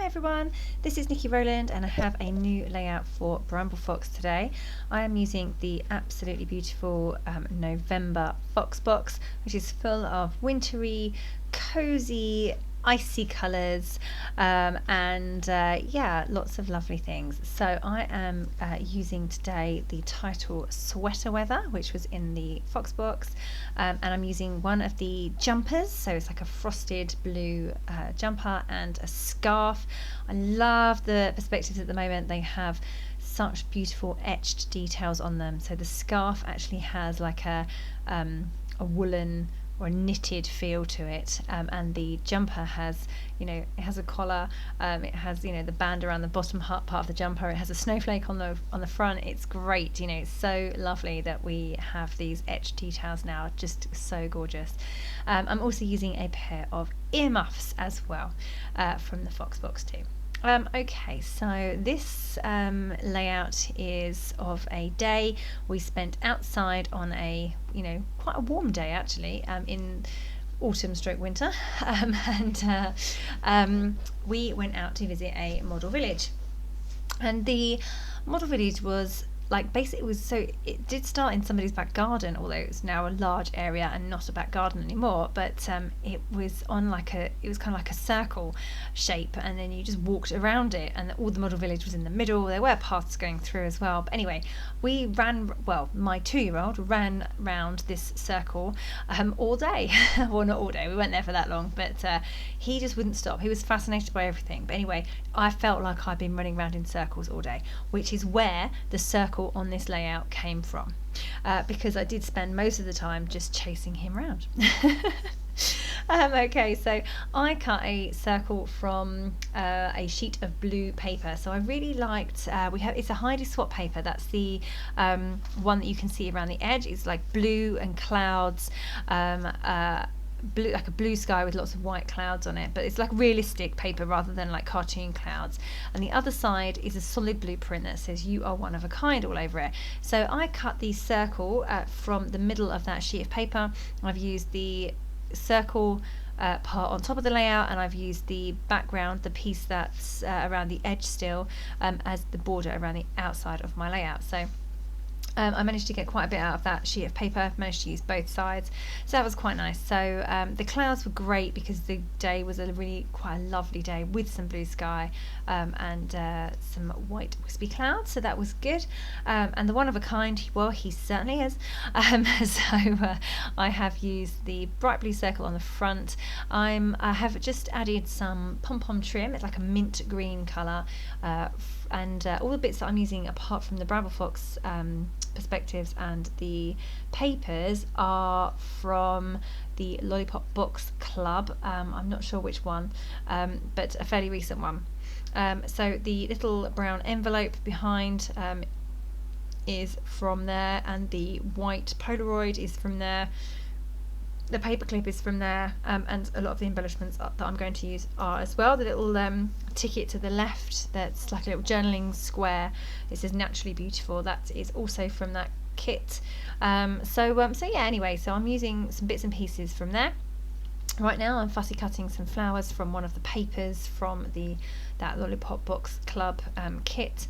everyone, this is Niki Rowland and I have a new layout for Bramble Fox today. I am using the absolutely beautiful November Fox box, which is full of wintry, cozy, icy colours yeah, lots of lovely things. So I am using today the title Sweater Weather, which was in the Fox box, and I'm using one of the jumpers, so it's like a frosted blue jumper and a scarf. I love the perspectives at the moment. They have such beautiful etched details on them. So the scarf actually has like a woolen or a knitted feel to it, and the jumper has, it has a collar, it has, the band around the bottom part of the jumper, it has a snowflake on the front. It's great, it's so lovely that we have these etched details now, just so gorgeous. I'm also using a pair of earmuffs as well from the Fox box too. Okay, so this layout is of a day we spent outside on a, quite a warm day actually, in autumn/winter, we went out to visit a model village, and the model village was it did start in somebody's back garden, although it's now a large area and not a back garden anymore, but it was on it was kind of like a circle shape, and then you just walked around it, and all the model village was in the middle. There were paths going through as well, but anyway, my 2-year-old ran round this circle all day. Well, not all day, we weren't there for that long, but he just wouldn't stop. He was fascinated by everything. But anyway, I felt like I'd been running around in circles all day, which is where the circle on this layout came from, because I did spend most of the time just chasing him around. Okay, so I cut a circle from a sheet of blue paper. So I really liked, it's a Heidi Swapp paper. That's the one that you can see around the edge. It's like blue and clouds, blue, like a blue sky with lots of white clouds on it, but it's like realistic paper rather than like cartoon clouds. And the other side is a solid blue print that says "You are one of a kind" all over it. So I cut the circle from the middle of that sheet of paper. I've used the circle part on top of the layout, and I've used the background, the piece that's around the edge still, as the border around the outside of my layout. So I managed to get quite a bit out of that sheet of paper, managed to use both sides, so that was quite nice. So the clouds were great because the day was quite a lovely day with some blue sky and some white wispy clouds, so that was good. And the one of a kind, well, he certainly is. So I have used the bright blue circle on the front. I have just added some pom-pom trim. It's like a mint green colour, and all the bits that I'm using apart from the Bramble Fox perspectives and the papers are from the Lollipop Box Club. I'm not sure which one, but a fairly recent one. So the little brown envelope behind is from there, and the white polaroid is from there. The paperclip is from there, and a lot of the embellishments that I'm going to use are as well. The little ticket to the left, that's like a little journaling square. It says "Naturally Beautiful." That is also from that kit. So yeah. Anyway, so I'm using some bits and pieces from there. Right now I'm fussy cutting some flowers from one of the papers from that Lollipop Box Club kit.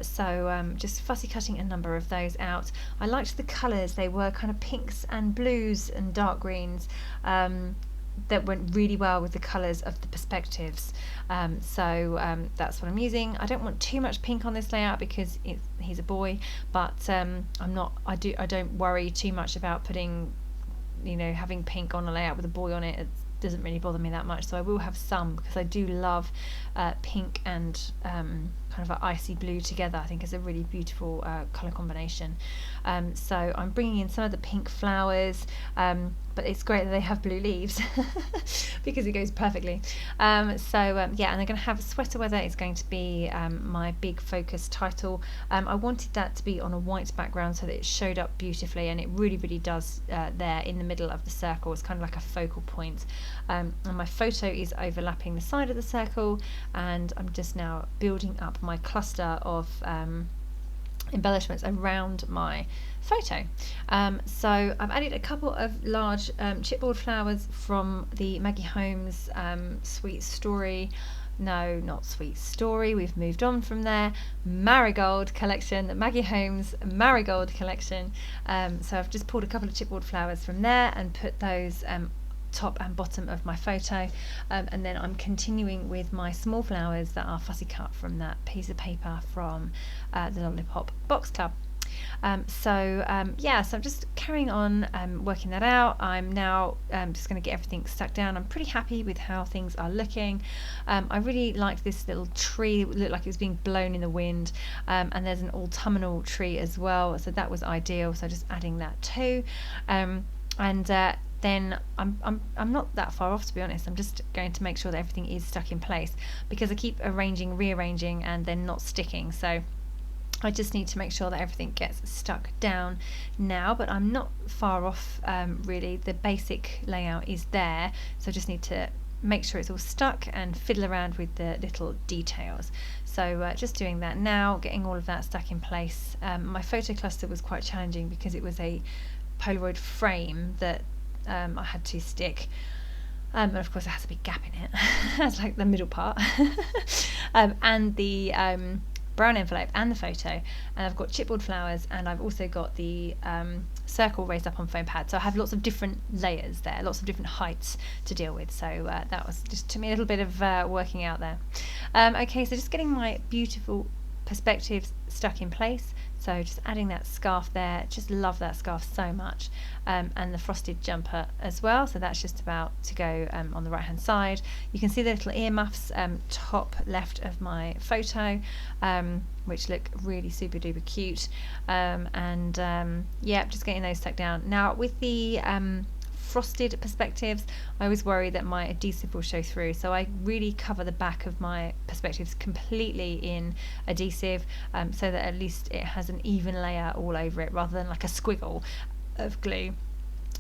So just fussy cutting a number of those out. I liked the colours. They were kind of pinks and blues and dark greens that went really well with the colours of the perspectives. So that's what I'm using. I don't want too much pink on this layout because he's a boy, but I don't worry too much about putting, having pink on a layout with a boy on it. It doesn't really bother me that much, so I will have some because I do love pink and kind of an icy blue together. I think is a really beautiful colour combination. So I'm bringing in some of the pink flowers, but it's great that they have blue leaves because it goes perfectly. Yeah, and they're going to have Sweater Weather is going to be my big focus title. I wanted that to be on a white background so that it showed up beautifully, and it really, really does there in the middle of the circle. It's kind of like a focal point. And my photo is overlapping the side of the circle, and I'm just now building up my cluster of embellishments around my photo. So I've added a couple of large chipboard flowers from the Maggie Holmes Sweet Story No, not Sweet Story. We've moved on from there. Marigold collection, the Maggie Holmes Marigold collection. So I've just pulled a couple of chipboard flowers from there and put those top and bottom of my photo, and then I'm continuing with my small flowers that are fussy cut from that piece of paper from the Lollipop Box Club. So I'm just carrying on working that out. I'm now just going to get everything stuck down. I'm pretty happy with how things are looking. I really liked this little tree. It looked like it was being blown in the wind, and there's an autumnal tree as well, so that was ideal. So just adding that too, then I'm not that far off, to be honest. I'm just going to make sure that everything is stuck in place, because I keep rearranging and then not sticking. So I just need to make sure that everything gets stuck down now, but I'm not far off really. The basic layout is there, so I just need to make sure it's all stuck and fiddle around with the little details. So just doing that now, getting all of that stuck in place. My photo cluster was quite challenging because it was a Polaroid frame that I had to stick, and of course it has a big gap in it. That's like the middle part. And the brown envelope and the photo, and I've got chipboard flowers, and I've also got the circle raised up on foam pad, so I have lots of different layers there, lots of different heights to deal with. So that was just, to me, a little bit of working out there. Okay, so just getting my beautiful perspectives stuck in place. So just adding that scarf there, just love that scarf so much, and the frosted jumper as well. So that's just about to go on the right hand side. You can see the little ear muffs top left of my photo, which look really super duper cute, yeah, just getting those stuck down. Now with the frosted perspectives, I always worry that my adhesive will show through, so I really cover the back of my perspectives completely in adhesive, so that at least it has an even layer all over it rather than like a squiggle of glue.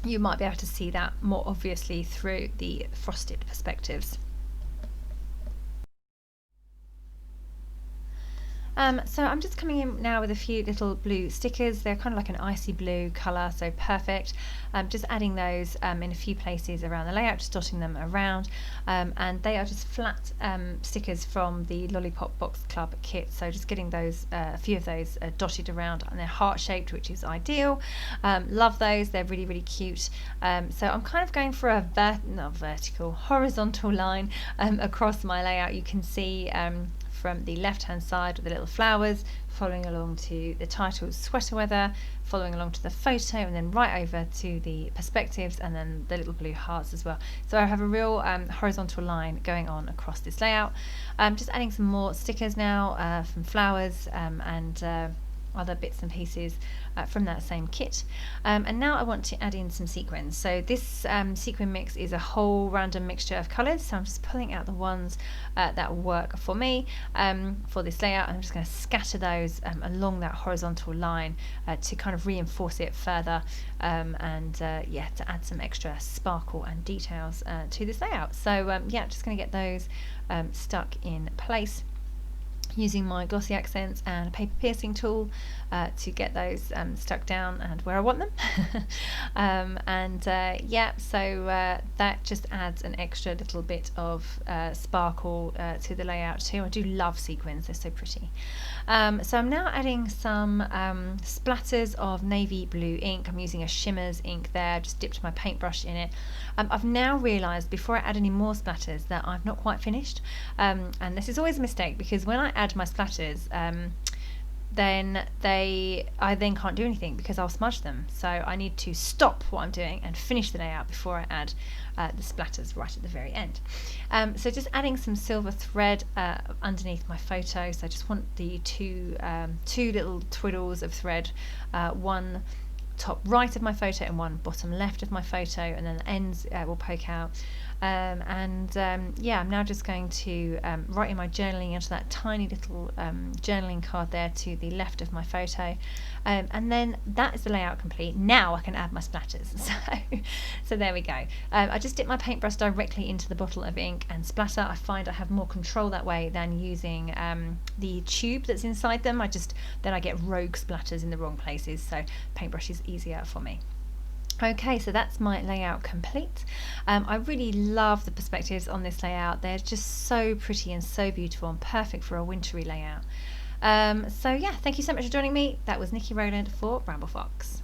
You might be able to see that more obviously through the frosted perspectives. So I'm just coming in now with a few little blue stickers. They're kind of like an icy blue colour, so perfect. Just adding those in a few places around the layout, just dotting them around, and they are just flat stickers from the Lollipop Box Club kit, so just getting those, a few of those dotted around, and they're heart shaped, which is ideal. Love those, they're really really cute. So I'm kind of going for a horizontal line across my layout. You can see from the left hand side with the little flowers, following along to the title Sweater Weather, following along to the photo, and then right over to the perspectives, and then the little blue hearts as well. So I have a real horizontal line going on across this layout. Just adding some more stickers now from flowers and other bits and pieces from that same kit, and now I want to add in some sequins. So this sequin mix is a whole random mixture of colours, so I'm just pulling out the ones that work for me for this layout, and I'm just going to scatter those along that horizontal line to kind of reinforce it further, and yeah, to add some extra sparkle and details to this layout. So yeah, just going to get those stuck in place, using my glossy accents and a paper piercing tool to get those stuck down and where I want them. Yeah, so that just adds an extra little bit of sparkle to the layout too. I do love sequins, they're so pretty. So I'm now adding some splatters of navy blue ink. I'm using a Shimmers ink there, just dipped my paintbrush in it. I've now realised before I add any more splatters that I've not quite finished, and this is always a mistake, because when I add my splatters, I then can't do anything because I'll smudge them. So I need to stop what I'm doing and finish the layout before I add the splatters right at the very end. So just adding some silver thread underneath my photo. So I just want the two little twiddles of thread, one top right of my photo and one bottom left of my photo, and then the ends will poke out. Yeah, I'm now just going to write in my journaling onto that tiny little journaling card there to the left of my photo, and then that is the layout complete. Now I can add my splatters. So there we go. I just dip my paintbrush directly into the bottle of ink and splatter. I find I have more control that way than using the tube that's inside them. Then I get rogue splatters in the wrong places, so paintbrush is easier for me. Okay, so that's my layout complete. I really love the perspectives on this layout. They're just so pretty and so beautiful and perfect for a wintry layout. So yeah, thank you so much for joining me. That was Niki Rowland for Bramble Fox.